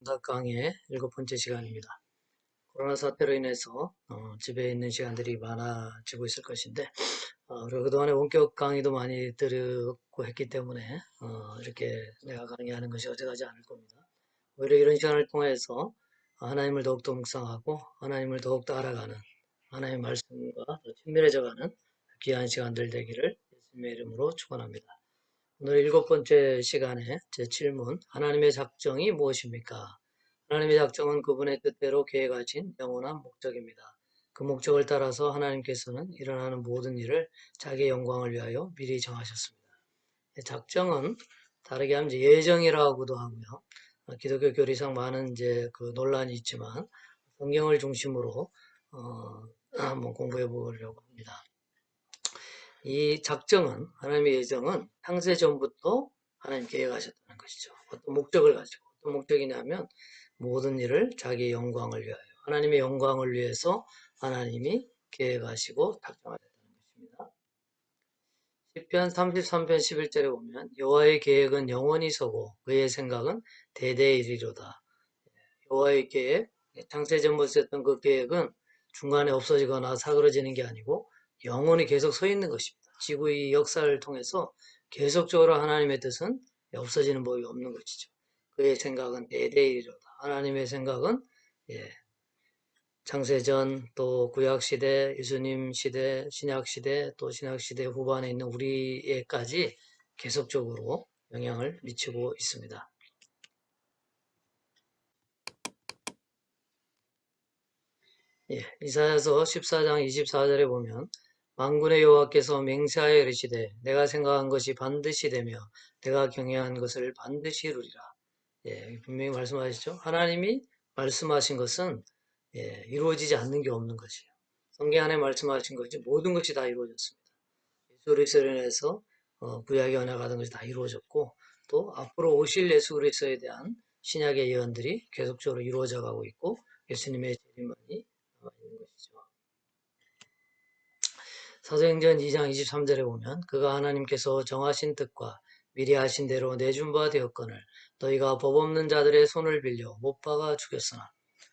감사 강의 7번째 시간입니다. 코로나 사태로 인해서 집에 있는 시간들이 많아지고 있을 것인데 그리고 그동안에 원격 강의도 많이 들었고 했기 때문에 이렇게 내가 강의하는 것이 어색하지 않을 겁니다. 오히려 이런 시간을 통해서 하나님을 더욱더 묵상하고 하나님을 더욱더 알아가는 하나님의 말씀과 더 친밀해져가는 귀한 시간들 되기를 예수님의 이름으로 축원합니다. 오늘 7번째 시간에 제 질문, 하나님의 작정이 무엇입니까? 하나님의 작정은 그분의 뜻대로 계획하신 영원한 목적입니다. 그 목적을 따라서 하나님께서는 일어나는 모든 일을 자기의 영광을 위하여 미리 정하셨습니다. 작정은 다르게 하면 예정이라고도 하고요. 기독교 교리상 많은 그 논란이 있지만 성경을 중심으로 한번 공부해 보려고 합니다. 이 작정은, 하나님의 예정은 창세 전부터 하나님 계획하셨다는 것이죠. 어떤 목적을 가지고, 어떤 목적이냐면 모든 일을 자기의 영광을 위하여, 하나님의 영광을 위해서 하나님이 계획하시고 작정하셨다는 것입니다. 시편 33편 11절에 보면 여호와의 계획은 영원히 서고 그의 생각은 대대에 이르리로다. 여호와의 계획, 창세 전부터 했던 그 계획은 중간에 없어지거나 사그러지는 게 아니고 영원히 계속 서 있는 것입니다. 지구의 역사를 통해서 계속적으로 하나님의 뜻은 없어지는 법이 없는 것이죠. 그의 생각은 대대에 이르리로다. 하나님의 생각은 창세전, 또 구약시대, 예수님 시대, 신약시대, 또 신약시대 후반에 있는 우리에까지 계속적으로 영향을 미치고 있습니다. 이사야서 14장 24절에 보면 만군의 여호와께서 맹세하여 이르시되 내가 생각한 것이 반드시 되며 내가 경외한 것을 반드시 이루리라. 분명히 말씀하시죠. 하나님이 말씀하신 것은 이루어지지 않는 게 없는 것이에요. 성경 안에 말씀하신 것이 모든 것이 다 이루어졌습니다. 예수 그리스도로 인해서 구약의 언약 같은 것이 다 이루어졌고 또 앞으로 오실 예수 그리스도에 대한 신약의 예언들이 계속적으로 이루어져 가고 있고 예수님의 재림만이 남아 있는 것이죠. 사도행전 2장 23절에 보면 그가 하나님께서 정하신 뜻과 미리 하신 대로 내준 바 되었거늘 너희가 법 없는 자들의 손을 빌려 못 박아 죽였으나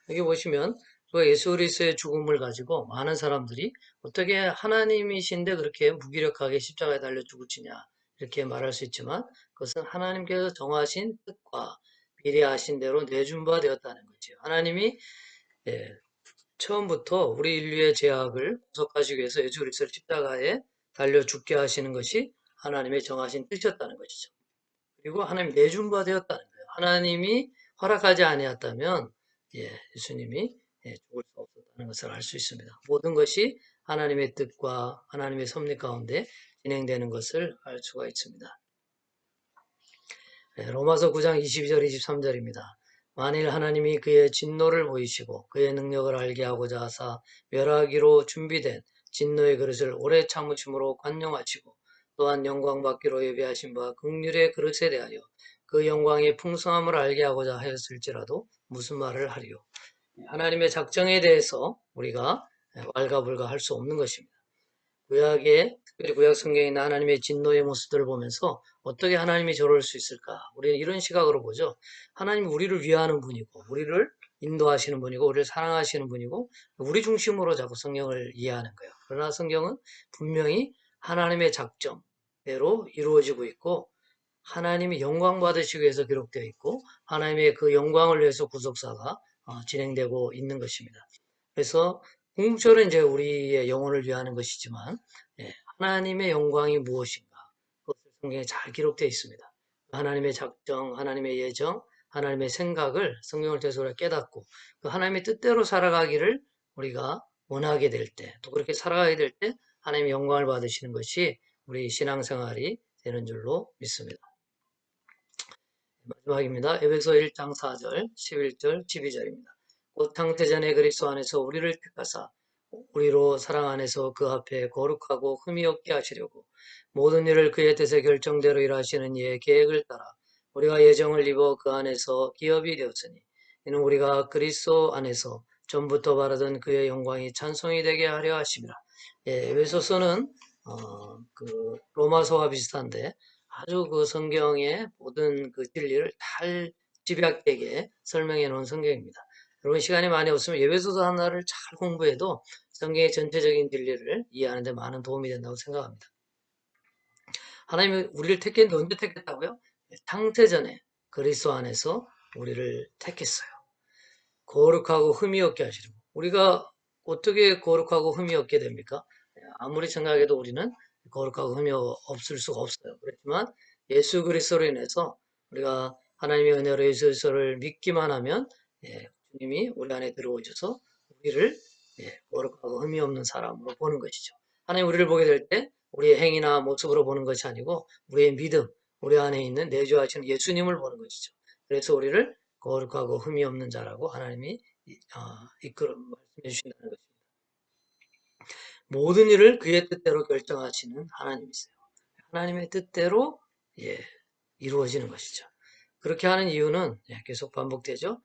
여기 보시면 그 예수 그리스도의 죽음을 가지고 많은 사람들이 어떻게 하나님이신데 그렇게 무기력하게 십자가에 달려 죽으시냐 이렇게 말할 수 있지만 그것은 하나님께서 정하신 뜻과 미리 하신 대로 내준 바 되었다는 거죠. 하나님이 처음부터 우리 인류의 죄악을 구속하시기 위해서 예수 그리스도를 십자가에 달려 죽게 하시는 것이 하나님의 정하신 뜻이었다는 것이죠. 그리고 하나님 내준 바 되었다는 거예요. 하나님이 허락하지 아니었다면 예수님이 죽을 수 없었다는 것을 알 수 있습니다. 모든 것이 하나님의 뜻과 하나님의 섭리 가운데 진행되는 것을 알 수가 있습니다. 로마서 9장 22절 23절입니다. 만일 하나님이 그의 진노를 보이시고 그의 능력을 알게 하고자 하사 멸하기로 준비된 진노의 그릇을 오래 참으심으로 관용하시고 또한 영광 받기로 예비하신 바 긍휼의 그릇에 대하여 그 영광의 풍성함을 알게 하고자 하였을지라도 무슨 말을 하리요. 하나님의 작정에 대해서 우리가 왈가불가할 수 없는 것입니다. 특별히 구약 성경에 있는 하나님의 진노의 모습들을 보면서 어떻게 하나님이 저럴 수 있을까? 우리는 이런 시각으로 보죠. 하나님이 우리를 위하는 분이고, 우리를 인도하시는 분이고, 우리를 사랑하시는 분이고, 우리 중심으로 자꾸 성경을 이해하는 거예요. 그러나 성경은 분명히 하나님의 작정대로 이루어지고 있고, 하나님이 영광 받으시기 위해서 기록되어 있고, 하나님의 그 영광을 위해서 구속사가 진행되고 있는 것입니다. 그래서 궁극적으로 이제 우리의 영혼을 위하는 것이지만 하나님의 영광이 무엇인가 그것을 성경에 잘 기록되어 있습니다. 하나님의 작정, 하나님의 예정, 하나님의 생각을 성경을 통해서 우리가 깨닫고 그 하나님의 뜻대로 살아가기를 우리가 원하게 될 때, 또 그렇게 살아가게 될 때 하나님의 영광을 받으시는 것이 우리 신앙생활이 되는 줄로 믿습니다. 마지막입니다. 에베소 1장 4절, 11절, 12절입니다. 곧 창세전에 그리스도 안에서 우리를 택하사 우리로 사랑 안에서 그 앞에 거룩하고 흠이 없게 하시려고 모든 일을 그의 뜻의 결정대로 일하시는 이의 계획을 따라 우리가 예정을 입어 그 안에서 기업이 되었으니 이는 우리가 그리스도 안에서 전부터 바라던 그의 영광이 찬송이 되게 하려 하심이라. 에베소서는 로마서와 비슷한데 아주 그 성경의 모든 그 진리를 잘 집약되게 설명해 놓은 성경입니다. 여러분 시간이 많이 없으면 예배소서 하나를 잘 공부해도 성경의 전체적인 진리를 이해하는 데 많은 도움이 된다고 생각합니다. 하나님이 우리를 택했는데 언제 택했다고요? 창세전에 그리스도 안에서 우리를 택했어요. 거룩하고 흠이 없게 하시려고. 우리가 어떻게 거룩하고 흠이 없게 됩니까? 아무리 생각해도 우리는 거룩하고 흠이 없을 수가 없어요. 그렇지만 예수 그리스도로 인해서 우리가 하나님의 은혜로 예수 그리스도를 믿기만 하면 주님이 우리 안에 들어오셔서 우리를 거룩하고 흠이 없는 사람으로 보는 것이죠. 하나님 우리를 보게 될 때 우리의 행위나 모습으로 보는 것이 아니고 우리의 믿음, 우리 안에 있는 내주하시는 예수님을 보는 것이죠. 그래서 우리를 거룩하고 흠이 없는 자라고 하나님이 이끌어 말씀해 주신다는 것입니다. 모든 일을 그의 뜻대로 결정하시는 하나님이세요. 하나님의 뜻대로 이루어지는 것이죠. 그렇게 하는 이유는 계속 반복되죠.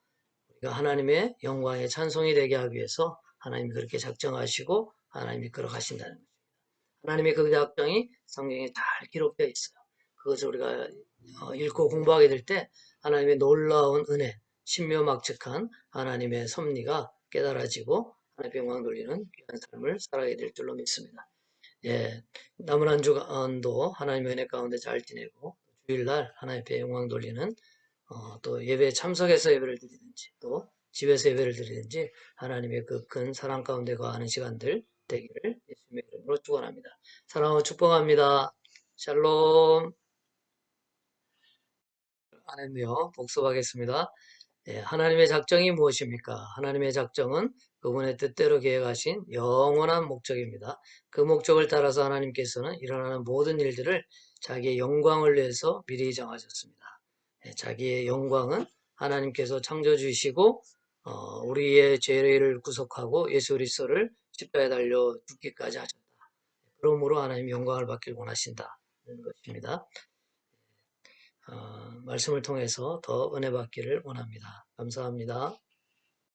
우리가 하나님의 영광의 찬송이 되게 하기 위해서 하나님이 그렇게 작정하시고 하나님이 이끌어 가신다는 것입니다. 하나님의 그 작정이 성경에 잘 기록되어 있어요. 그것을 우리가 읽고 공부하게 될 때 하나님의 놀라운 은혜, 신묘막측한 하나님의 섭리가 깨달아지고 하나님의 영광 돌리는 귀한 삶을 살아가게 될 줄로 믿습니다. 남은 한 주간도 하나님의 은혜 가운데 잘 지내고 주일날 하나님의 영광 돌리는 또 예배에 참석해서 예배를 드리든지 또 집에서 예배를 드리든지 하나님의 그 큰 사랑 가운데 거하는 시간들 되기를 예수님의 이름으로 축원합니다. 사랑하고 축복합니다. 샬롬. 안 했네요. 복습하겠습니다. 하나님의 작정이 무엇입니까? 하나님의 작정은 그분의 뜻대로 계획하신 영원한 목적입니다. 그 목적을 따라서 하나님께서는 일어나는 모든 일들을 자기의 영광을 위해서 미리 정하셨습니다. 자기의 영광은 하나님께서 창조주이시고 우리의 죄를 구속하고 예수 그리스도를 십자가에 달려 죽기까지 하셨다. 그러므로 하나님 영광을 받길 원하신다는 것입니다. 말씀을 통해서 더 은혜 받기를 원합니다. 감사합니다.